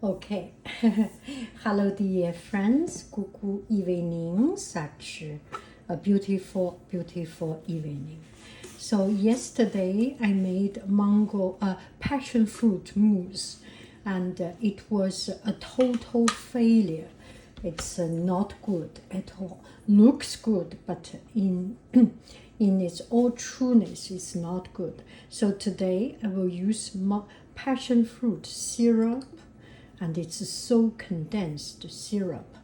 Okay. Hello, dear friends. Good evening. Such a beautiful, beautiful evening. So yesterday I made mango passion fruit mousse, and it was a total failure. It's not good at all. Looks good, but in in its all trueness, it's not good. So today I will use passion fruit syrup, and it's so condensed syrup,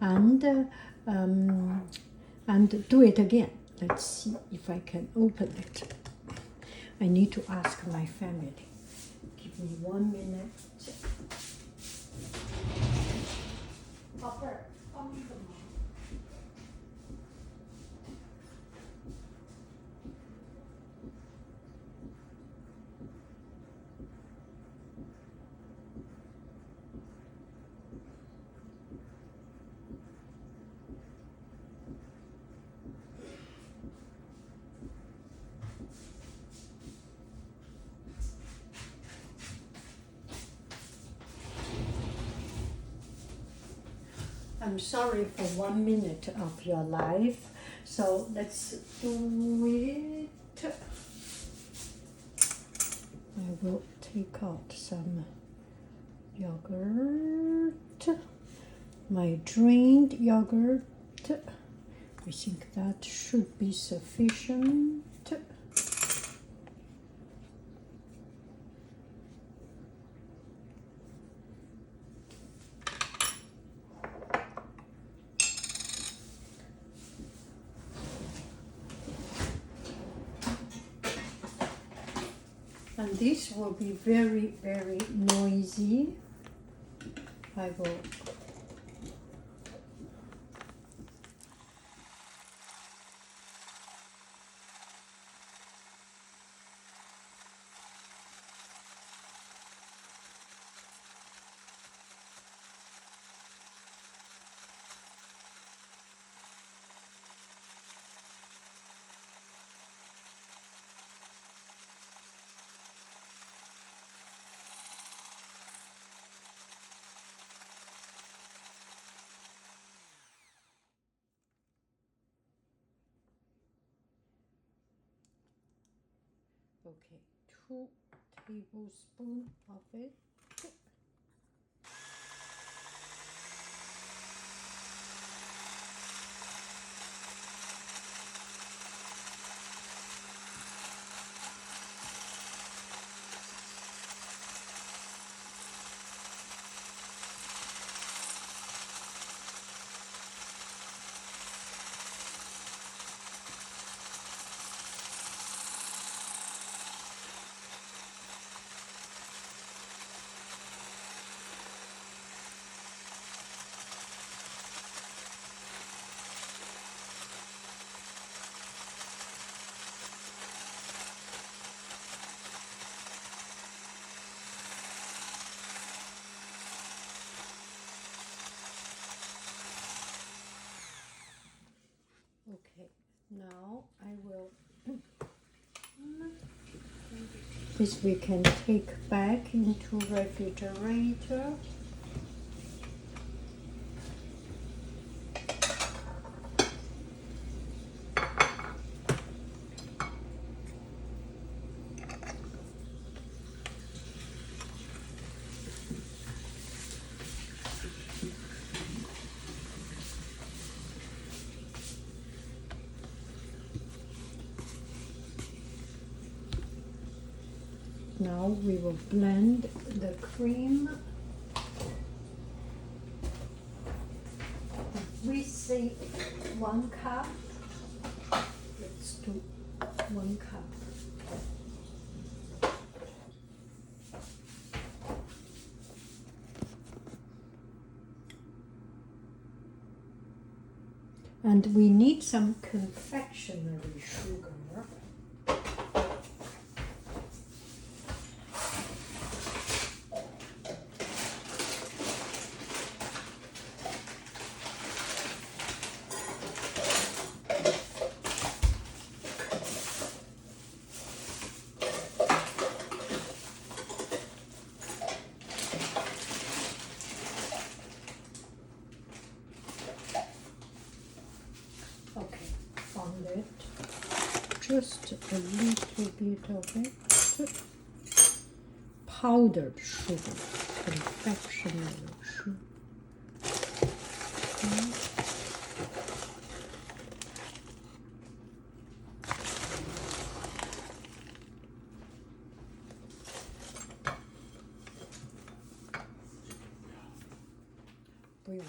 and do it again. Let's see if I can open it. I need to ask my family. Give me 1 minute. Papa, I'm sorry for 1 minute of your life. So let's do it. I will take out some yogurt, my drained yogurt. I think that should be sufficient. And this will be very, very noisy. I will okay, 2 tablespoons of it. Okay, now I will. This we can take back into refrigerator. Now we will blend the cream. We say 1 cup. Let's do 1 cup. And we need some confectionery sugar. just a little bit of it. Powdered sugar, confectionery sugar. Brilliant.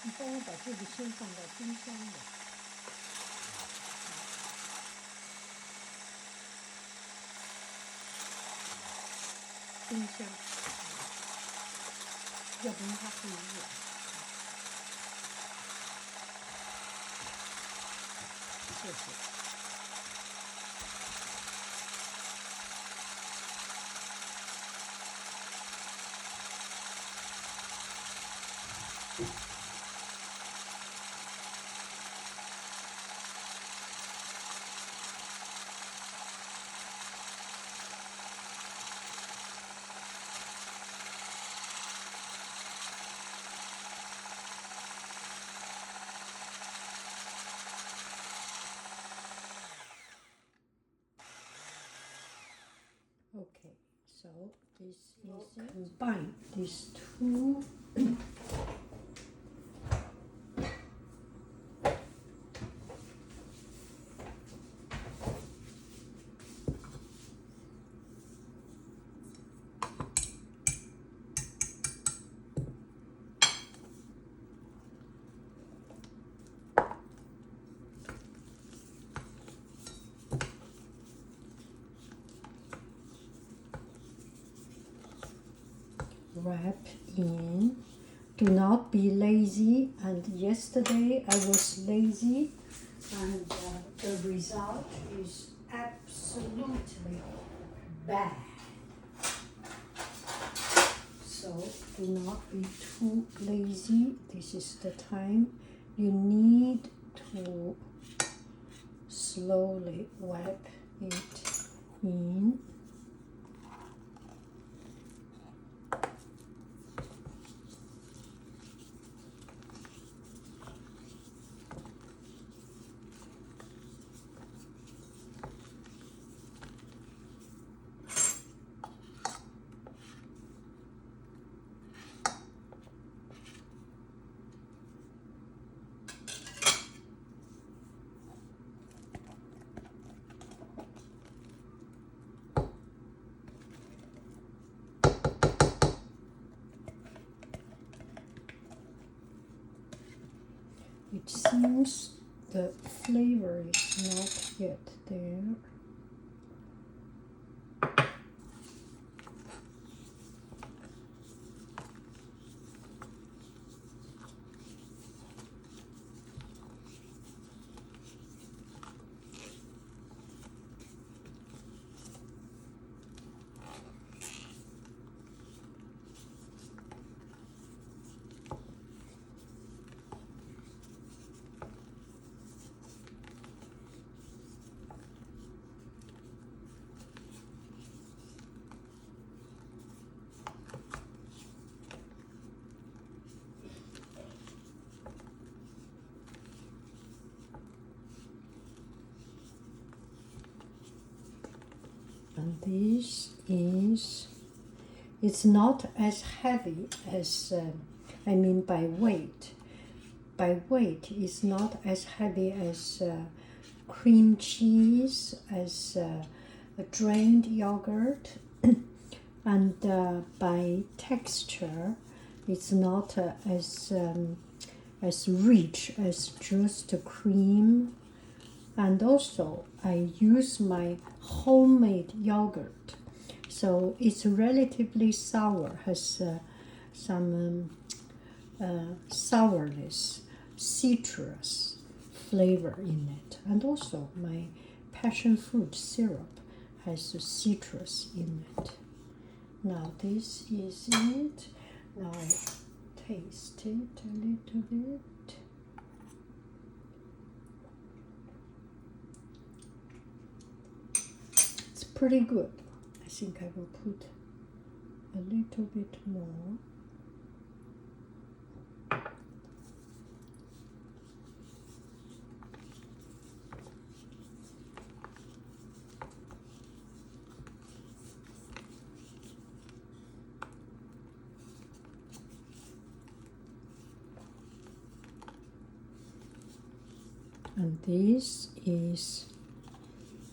你帮我把这个先放到冰箱里。冰箱，要不然它会热。谢谢。Okay, so this is combine these two. Wrap in. Do not be lazy. And yesterday I was lazy, and the result is absolutely bad. So do not be too lazy. This is the time you need to slowly wrap it in. It seems the flavor is not yet there. And this is, it's not as heavy as, I mean by weight. By weight, it's not as heavy as cream cheese, as a drained yogurt. And by texture, it's not as rich as just cream. And also, I use my homemade yogurt. So it's relatively sour, has some sourness, citrus flavor in it. And also my passion fruit syrup has citrus in it. Now this is it. Now I taste it a little bit. It's pretty good. I think I will put a little bit more. And this is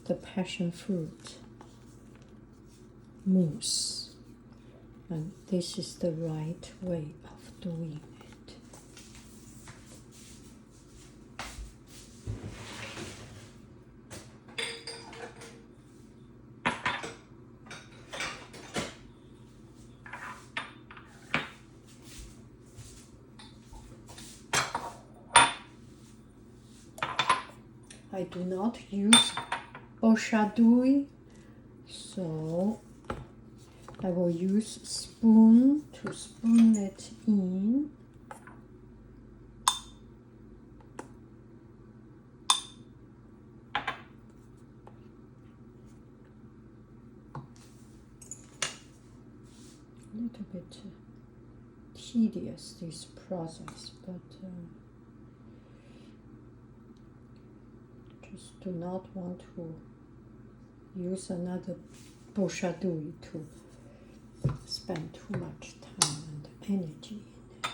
the passion fruit mousse. And this is the right way of doing it. I do not use boshadui, so I will use spoon to spoon it in. A little bit tedious, this process, but just do not want to use another boshadui to spend too much time and energy in it.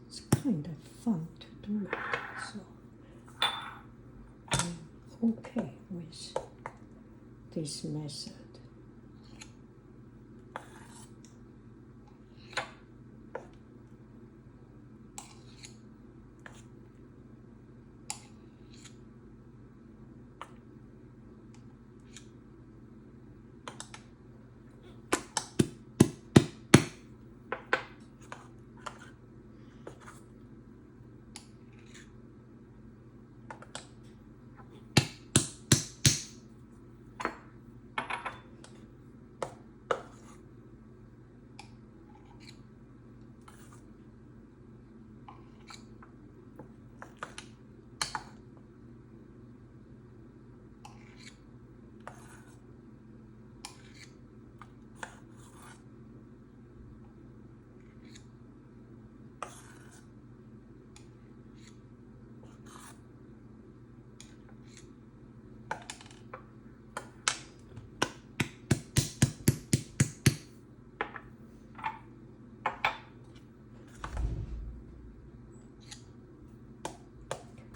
It's kind of fun to do it, so I'm okay with this method.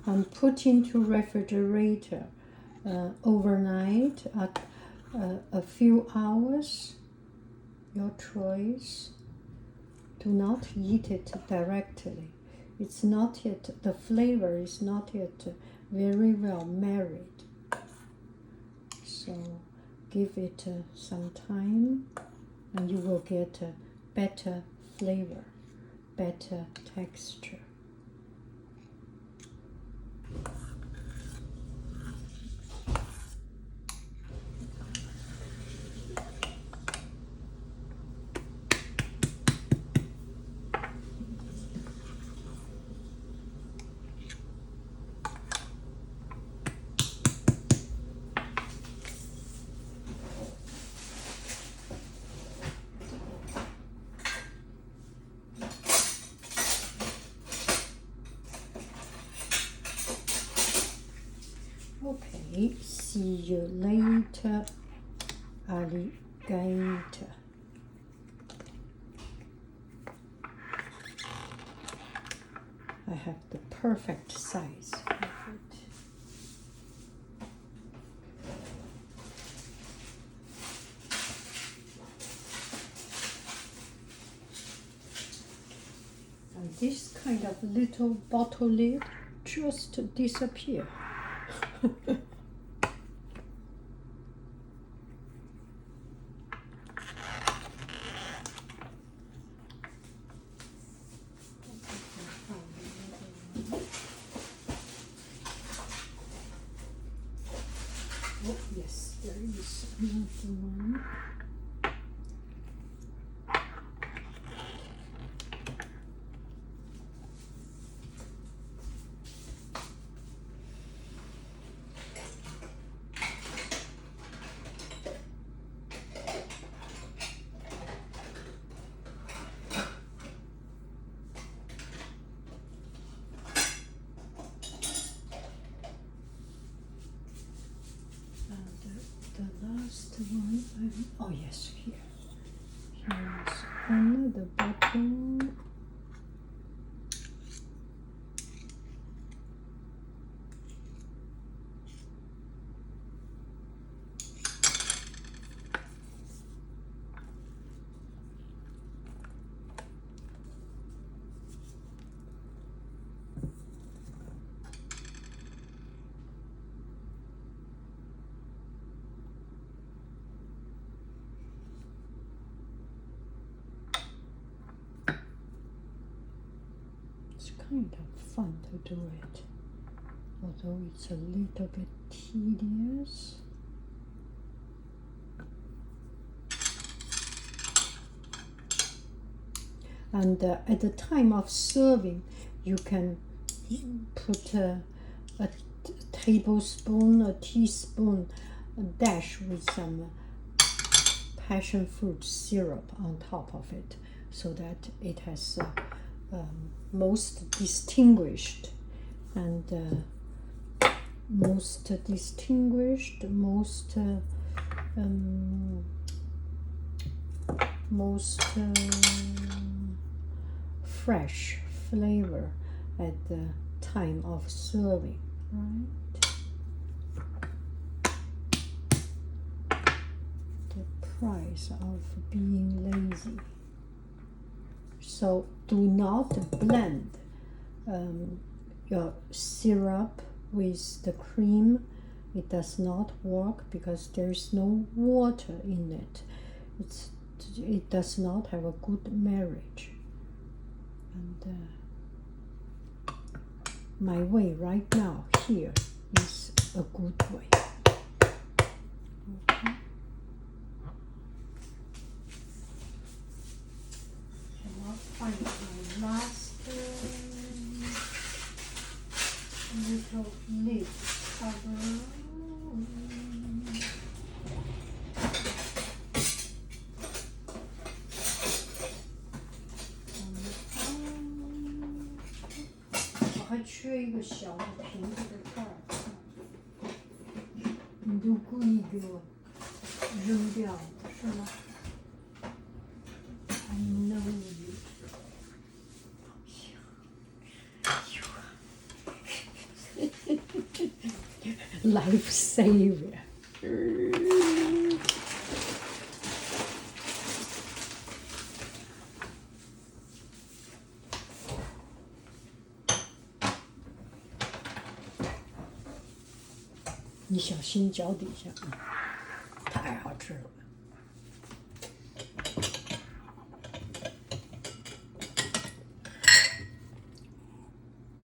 And put into refrigerator overnight at a few hours. Your choice. Do not eat it directly. It's not yet, the flavor is not yet very well married. So give it some time and you will get a better flavor, better texture. Okay, see you later, alligator. I have the perfect size of it. And this kind of little bottle lid just disappear. Oh, yes, there is another one. The last one, oh yes, here. Here's another bottle. It's kind of fun to do it, although it's a little bit tedious. And at the time of serving, you can put a tablespoon, a teaspoon, a dash with some passion fruit syrup on top of it, so that it has most distinguished and most fresh flavor at the time of serving, right? The price of being lazy. So do not blend your syrup with the cream. It does not work because there's no water in it. It does not have a good marriage. And my way right now here is a good way. Okay. And I'll find my last little lid cover.还缺一个小的瓶子的盖儿，你就故意给我扔掉了，是吗？I know you. Life savior. 你小心脚底下，太好吃了。